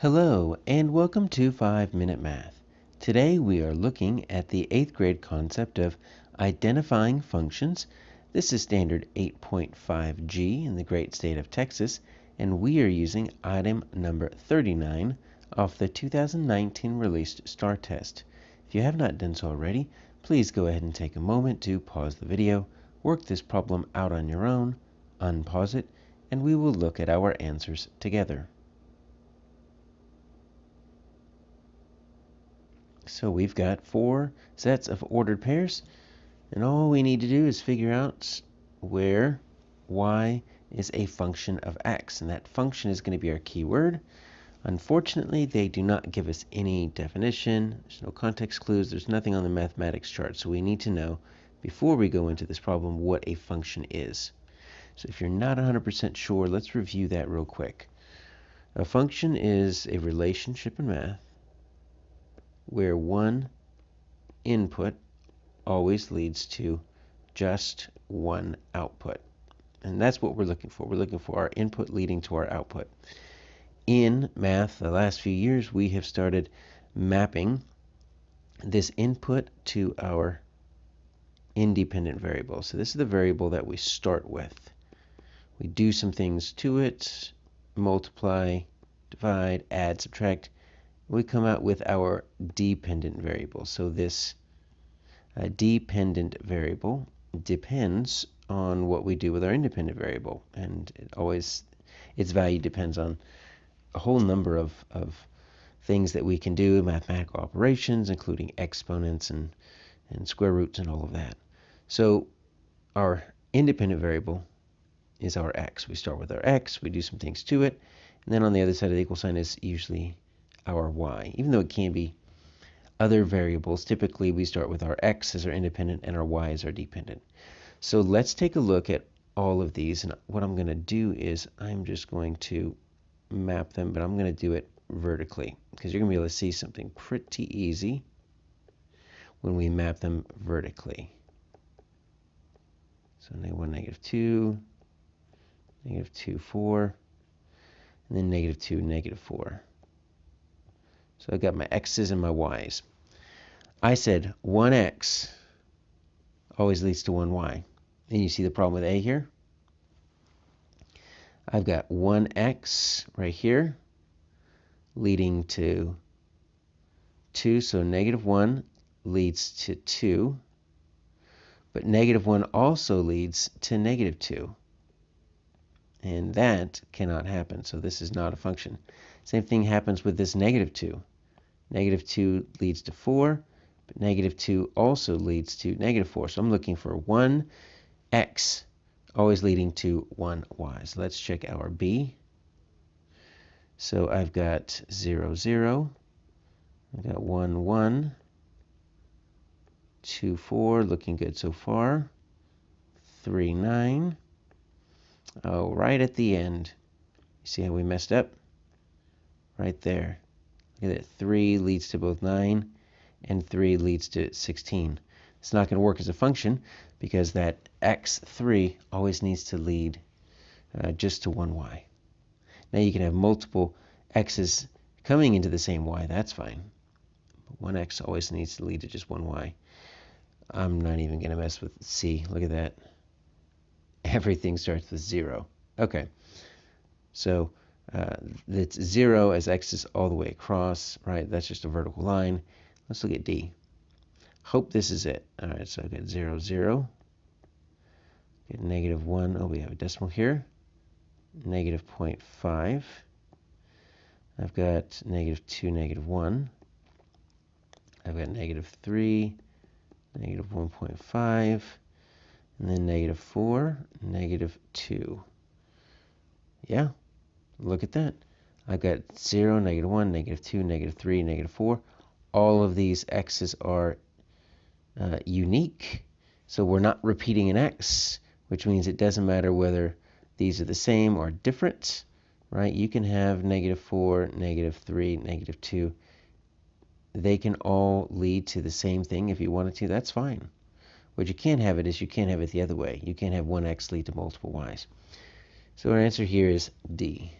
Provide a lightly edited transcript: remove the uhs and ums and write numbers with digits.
Hello and welcome to 5-Minute Math. Today we are looking at the 8th grade concept of identifying functions. This is standard 8.5G in the great state of Texas, and we are using item number 39 off the 2019 released STAAR test. If you have not done so already, please go ahead and take a moment to pause the video, work this problem out on your own, unpause it, and we will look at our answers together. So we've got 4 sets of ordered pairs, and all we need to do is figure out where y is a function of x, and that function is going to be our keyword. Unfortunately, they do not give us any definition. There's no context clues. There's nothing on the mathematics chart, so we need to know before we go into this problem what a function is. So if you're not 100% sure, let's review that real quick. A function is a relationship in math where one input always leads to just one output. And that's what we're looking for. We're looking for our input leading to our output. In math, the last few years, we have started mapping this input to our independent variable. So this is the variable that we start with. We do some things to it, multiply, divide, add, subtract. We come out with our dependent variable. So this dependent variable depends on what we do with our independent variable, and its value depends on a whole number of things that we can do, mathematical operations, including exponents and square roots and all of that. So our independent variable is our x. We start with our x, we do some things to it, and then on the other side of the equal sign is usually our y. Even though it can be other variables, typically we start with our x as our independent and our y as our dependent. So let's take a look at all of these, and what I'm going to do is I'm just going to map them, but I'm going to do it vertically because you're going to be able to see something pretty easy when we map them vertically. So -1, -2, -2, 4, and then -2, -4. So I've got my x's and my y's. I said 1x always leads to 1y. And you see the problem with a here? I've got 1x right here leading to 2, so -1 leads to 2, but -1 also leads to -2. And that cannot happen, so this is not a function. Same thing happens with this -2. -2 leads to 4, but -2 also leads to -4. So I'm looking for 1x always leading to 1y. So let's check our b. So I've got 0, 0. I've got 1, 1. 2, 4, looking good so far. 3, 9. Oh, right at the end. You see how we messed up? Right there. Look at that. 3 leads to both 9, and 3 leads to 16. It's not going to work as a function because that x3 always needs to lead just to 1y. Now you can have multiple x's coming into the same y. That's fine. But 1x always needs to lead to just 1y. I'm not even going to mess with c. Look at that. Everything starts with 0. Okay. So it's 0 as x is all the way across, right? That's just a vertical line. Let's look at D. Hope this is it. All right, so I've got 0, 0. Get -1. Oh, we have a decimal here. -0.5. I've got -2, -1. I've got -3, -1.5, and then -4, -2. Yeah, look at that. I've got 0, -1, -2, -3, -4. All of these x's are unique, so we're not repeating an x, which means it doesn't matter whether these are the same or different, right? You can have -4, -3, -2. They can all lead to the same thing if you wanted to. That's fine. What you can't have it is you can't have it the other way. You can't have one x lead to multiple y's. So our answer here is D.